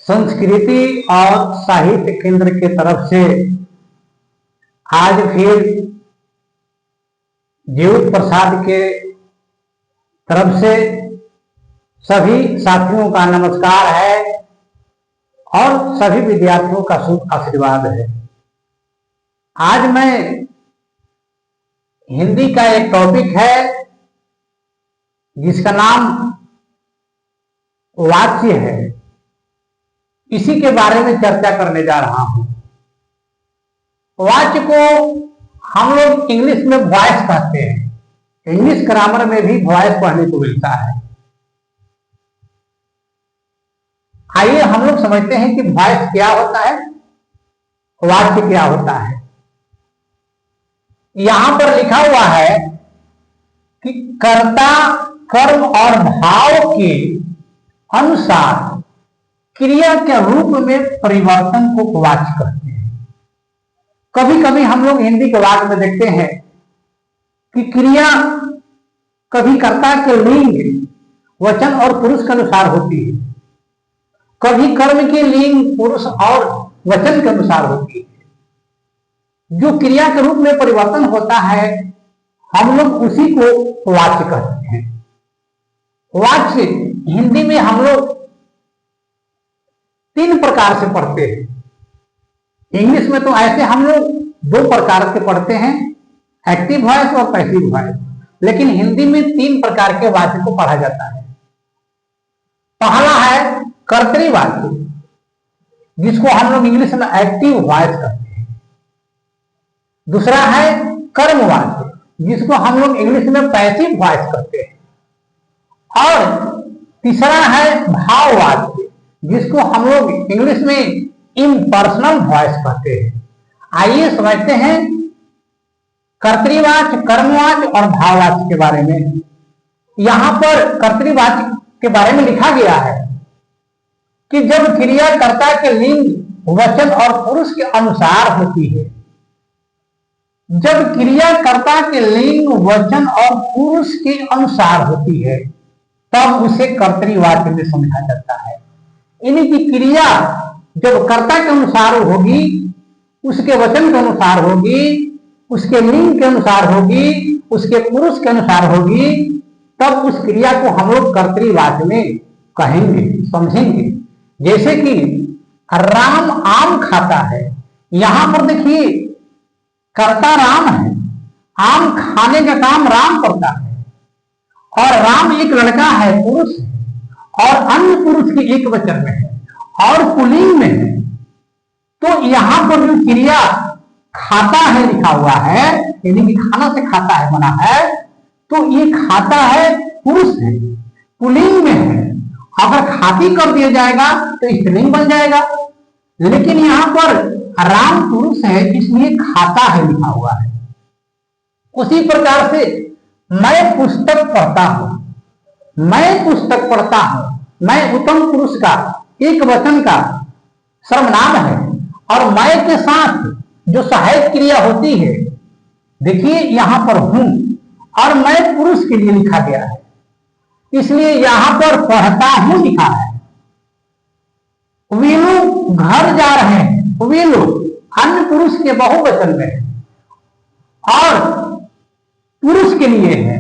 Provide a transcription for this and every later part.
संस्कृति और साहित्य केंद्र के तरफ से आज फिर जीव प्रसाद के तरफ से सभी साथियों का नमस्कार है और सभी विद्यार्थियों का शुभ आशीर्वाद है। आज मैं हिंदी का एक टॉपिक है जिसका नाम वाच्य है, इसी के बारे में चर्चा करने जा रहा हूं। वाच्य को हम लोग इंग्लिश में वॉइस कहते हैं। इंग्लिश ग्रामर में भी वॉइस पढ़ने को मिलता है। आइए हम लोग समझते हैं कि वॉइस क्या होता है, वाच्य क्या होता है। यहां पर लिखा हुआ है कि कर्ता कर्म और भाव के अनुसार क्रिया के रूप में परिवर्तन को वाच्य कहते हैं। कभी कभी हम लोग हिंदी के वाक्य में देखते हैं कि क्रिया कभी कर्ता के लिंग वचन और पुरुष के अनुसार होती है, कभी कर्म के लिंग पुरुष और वचन के अनुसार होती है। जो क्रिया के रूप में परिवर्तन होता है हम लोग उसी को वाच्य कहते हैं। वाच्य हिंदी में हम लोग 3 प्रकार से पढ़ते हैं। इंग्लिश में तो ऐसे हम लोग 2 प्रकार के पढ़ते हैं, एक्टिव वॉइस और पैसिव वॉइस, लेकिन हिंदी में 3 प्रकार के वाच्य को पढ़ा जाता है। पहला है कर्तृवाच्य, जिसको हम लोग इंग्लिश में एक्टिव वॉइस कहते हैं। दूसरा है कर्मवाच्य, जिसको हम लोग इंग्लिश में पैसिव वॉइस कहते हैं। और तीसरा है भाववाच्य, जिसको हम लोग इंग्लिश में इम्पर्सनल वॉइस कहते हैं। आइए समझते हैं कर्तृवाच्य, कर्मवाच्य और भाववाच्य के बारे में। यहां पर कर्तृवाच्य के बारे में लिखा गया है कि जब क्रिया कर्ता के लिंग वचन और पुरुष के अनुसार होती है, जब क्रिया कर्ता के लिंग वचन और पुरुष के अनुसार होती है तब उसे कर्तृवाच्य में समझा जाता है। यानी कि क्रिया जब कर्ता के अनुसार होगी, उसके वचन के अनुसार होगी, उसके लिंग के अनुसार होगी, उसके पुरुष के अनुसार होगी, तब उस क्रिया को हम लोग कर्तृवाच्य में कहेंगे, समझेंगे। जैसे कि राम आम खाता है, यहां पर देखिए कर्ता राम है, आम खाने का काम राम करता है, और राम एक लड़का है, पुरुष है, और अन्य पुरुष के एक वचन में है और पुल्लिंग में है। तो यहां पर जो क्रिया खाता है लिखा हुआ है, यानी कि खाना से खाता है बना है, तो ये खाता है पुरुष है, पुल्लिंग में है। अगर खाती कर दिया जाएगा तो स्त्रीलिंग बन जाएगा, लेकिन यहां पर राम पुरुष है इसलिए खाता है लिखा हुआ है। उसी प्रकार से मैं पुस्तक पढ़ता हूं, मैं पुस्तक पढ़ता हूं, मैं उत्तम पुरुष का एक वचन का सर्वनाम है, और मैं के साथ जो सहायक क्रिया होती है, देखिए यहां पर हूं और मैं पुरुष के लिए लिखा गया है, इसलिए यहां पर पढ़ता हूं लिखा है। वे लोग घर जा रहे हैं, वे लोग अन्य पुरुष के बहुवचन में है और पुरुष के लिए है,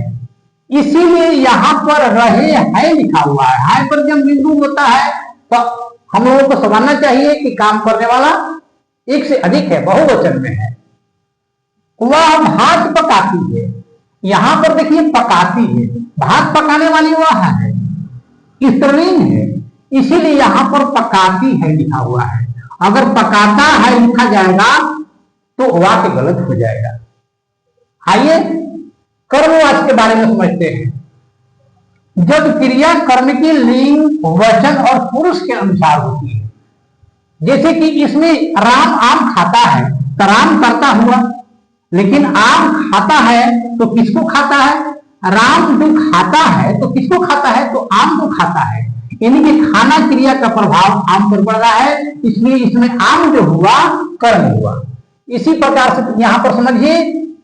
इसीलिए यहां पर रहे हैं लिखा हुआ है। हाय पर जब बिंदु होता है तो हम लोगों को समझना चाहिए कि काम करने वाला एक से अधिक है, बहुवचन में है। वह भात पकाती है, यहां पर देखिए पकाती है, भात पकाने वाली वह है, स्त्रीलिंग है, इसीलिए यहां पर पकाती है लिखा हुआ है। अगर पकाता है लिखा जाएगा तो वाक्य गलत हो जाएगा। आइए कर्मवाच्य के बारे में समझते हैं। जब क्रिया कर्म की लिंग वचन और पुरुष के अनुसार होती है, जैसे कि इसमें राम आम खाता है तो राम करता हुआ, लेकिन आम खाता है तो किसको खाता है? राम जो खाता है तो किसको खाता है? तो आम को खाता है। यानी कि खाना क्रिया का प्रभाव आम पर पड़ रहा है, इसलिए इसमें आम जो हुआ कर्म हुआ। इसी प्रकार से यहां पर समझिए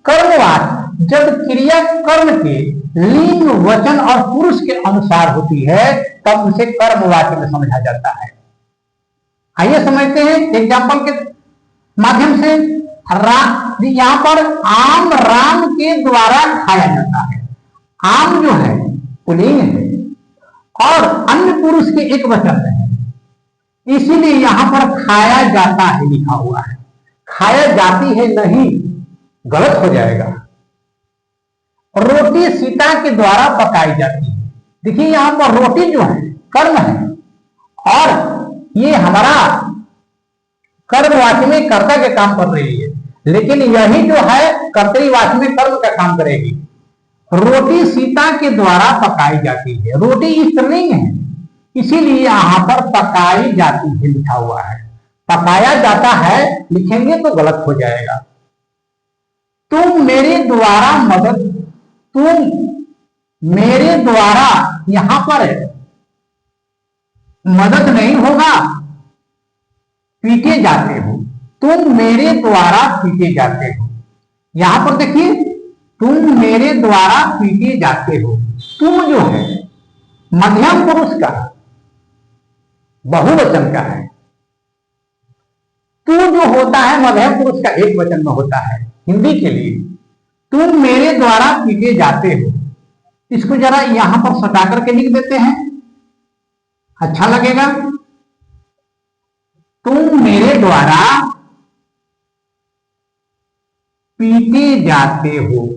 कर्मवाच्य जब क्रिया कर्म के लिंग वचन और पुरुष के अनुसार होती है तब उसे कर्मवाच्य में समझा जाता है। आइए समझते हैं एग्जाम्पल के माध्यम से। यहां पर आम राम के द्वारा खाया जाता है। आम जो है पुल्लिंग है और अन्य पुरुष के एक वचन है, इसीलिए यहां पर खाया जाता है लिखा हुआ है। खाया जाती है नहीं, गलत हो जाएगा। रोटी सीता के द्वारा पकाई जाती है। देखिए यहां पर रोटी जो है कर्म है और ये हमारा कर्मवाची में कर्ता के काम कर रही है, लेकिन यही जो है कर्तरीवाची में कर्म का काम करेगी। रोटी सीता के द्वारा पकाई जाती है। रोटी स्त्रीलिंग है, इसीलिए यहां पर पकाई जाती है लिखा हुआ है। पकाया जाता है लिखेंगे तो गलत हो जाएगा। तुम मेरे द्वारा मदद, तुम मेरे द्वारा यहां पर मदद नहीं होगा, पीटे जाते हो। तुम मेरे द्वारा पीटे जाते हो। यहां पर देखिए तुम मेरे द्वारा पीटे जाते हो। तुम जो है मध्यम पुरुष का बहुवचन का है। तू जो होता है मध्यम पुरुष का एक वचन में होता है हिंदी के लिए। तुम मेरे द्वारा पीटे जाते हो, इसको जरा यहां पर सटा करके लिख देते हैं, अच्छा लगेगा। तुम मेरे द्वारा पीटे जाते हो।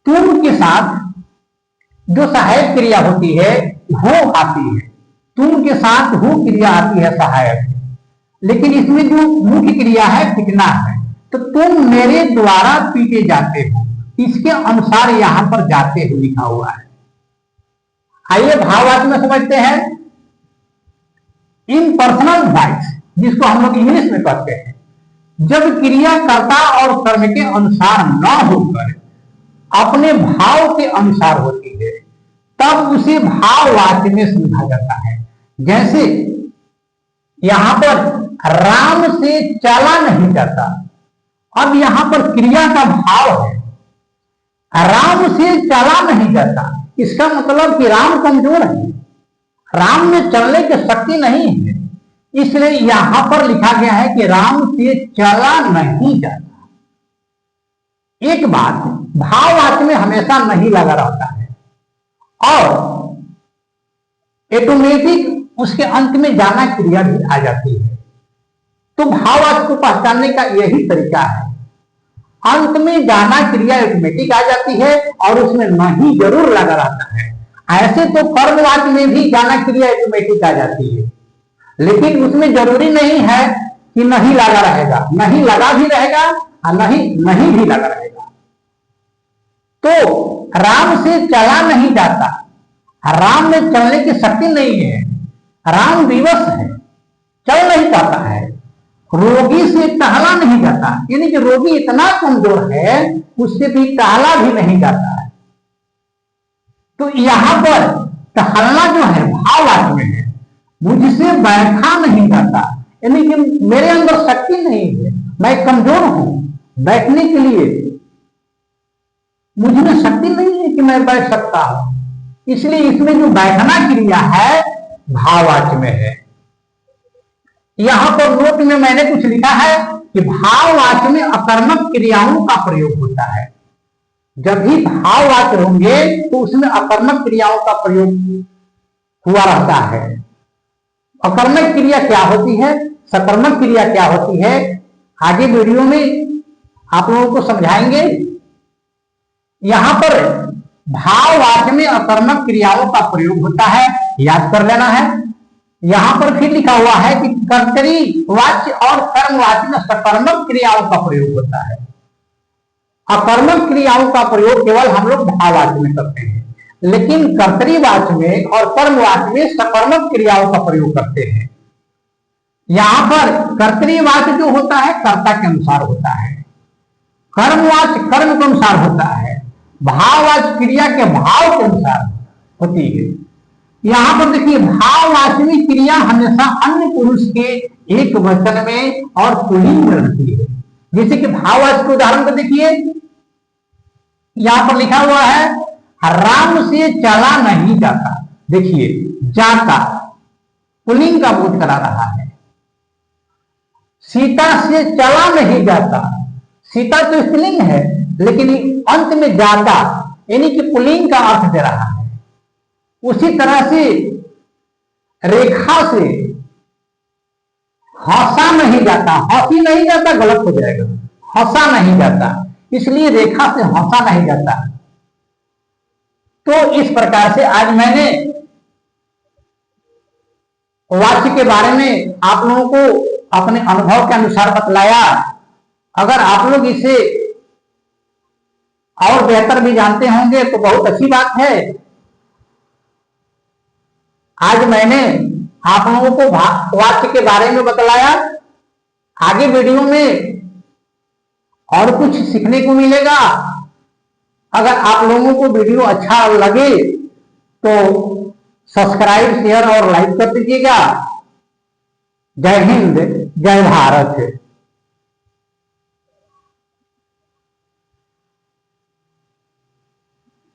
तुम के साथ जो सहायक क्रिया होती है हो आती है। तुम के साथ हो क्रिया आती है सहायक, लेकिन इसमें जो मुख्य क्रिया है पीटना है। तो तुम मेरे द्वारा पीटे जाते हो, इसके अनुसार यहां पर जाते हो लिखा हुआ है। आइए भावार्थ में समझते हैं। इन पर्सनल राइट्स, जिसको हम लोग इंग्लिश में कहते हैं, जब क्रिया कर्ता और कर्म के अनुसार न होकर अपने भाव के अनुसार होती है, तब उसे भाववाच्य में समझा जाता है। जैसे यहां पर राम से चला नहीं जाता, अब यहां पर क्रिया का भाव है, राम से चला नहीं जाता। इसका मतलब कि राम कमजोर है, राम में चलने की शक्ति नहीं है, इसलिए यहां पर लिखा गया है कि राम से चला नहीं जाता। एक बात भाववाच्य में हमेशा नहीं लगा रहता है और ऑटोमेटिक उसके अंत में जाना क्रिया भी आ जाती है। तो भाववाच्य को पहचानने का यही तरीका है, अंत में जाना क्रिया ऑटोमेटिक आ जाती है और उसमें नहीं जरूर लगा रहता है। ऐसे तो कर्मवाच्य में भी जाना क्रिया ऑटोमेटिक आ जाती है, लेकिन उसमें जरूरी नहीं है कि नहीं लगा रहेगा, नहीं लगा भी रहेगा और नहीं भी लगा रहेगा। तो राम से चला नहीं जाता, राम में चलने की शक्ति नहीं है, राम विवश है, चल नहीं पाता है। रोगी से टहला नहीं जाता, यानी कि रोगी इतना कमजोर है उससे भी टहला भी नहीं जाता है। तो यहां पर टहलना जो है भाववाच्य में है। मुझसे बैठा नहीं जाता, यानी कि मेरे अंदर शक्ति नहीं है, मैं कमजोर हूं, बैठने के लिए मुझमें शक्ति नहीं है कि मैं बैठ सकता हूं, इसलिए इसमें जो बैठना क्रिया है भाववाच्य में है। यहां पर नोट में मैंने कुछ लिखा है कि भाववाच्य में अकर्मक क्रियाओं का प्रयोग होता है। जब भी भाववाच्य होंगे तो उसमें अकर्मक क्रियाओं का प्रयोग हुआ रहता है। अकर्मक क्रिया क्या होती है, सकर्मक क्रिया क्या होती है, आगे वीडियो में आप लोगों को समझाएंगे। यहां पर भाववाच्य में अकर्मक क्रियाओं का प्रयोग होता है, याद कर लेना है। यहां पर फिर लिखा हुआ है कि कर्तरीवाच्य और कर्मवाच्य में सकर्मक क्रियाओं का प्रयोग होता है। अकर्मक क्रियाओं का प्रयोग केवल हम लोग भाववाच्य में करते हैं, लेकिन कर्तरीवाच्य में और कर्मवाच्य में सकर्मक क्रियाओं का प्रयोग करते हैं। यहां पर कर्तरीवाच्य जो होता है कर्ता के अनुसार होता है, कर्मवाच्य कर्म के अनुसार होता है, भाववाच्य क्रिया के भाव के अनुसार होती है। यहां पर देखिए भाववाच्य में क्रिया हमेशा अन्य पुरुष के एक वचन में और पुल्लिंग में रहती है। जैसे कि भाववाच्य के उदाहरण को देखिए, यहां पर लिखा हुआ है राम से चला नहीं जाता। देखिए, जाता पुल्लिंग का बोध करा रहा है। सीता से चला नहीं जाता, सीता तो स्त्रीलिंग है, लेकिन अंत में जाता यानी कि पुल्लिंग का अर्थ दे रहा है। उसी तरह से रेखा से हंसा नहीं जाता, हंसी नहीं जाता गलत हो जाएगा, हंसा नहीं जाता, इसलिए रेखा से हंसा नहीं जाता। तो इस प्रकार से आज मैंने वाक्य के बारे में आप लोगों को अपने अनुभव के अनुसार बतलाया। अगर आप लोग इसे और बेहतर भी जानते होंगे तो बहुत अच्छी बात है। आज मैंने आप लोगों को वाक्य के बारे में बतलाया। आगे वीडियो में और कुछ सीखने को मिलेगा। अगर आप लोगों को वीडियो अच्छा लगे तो सब्सक्राइब, शेयर और लाइक कर दीजिएगा। जय हिंद, जय भारत।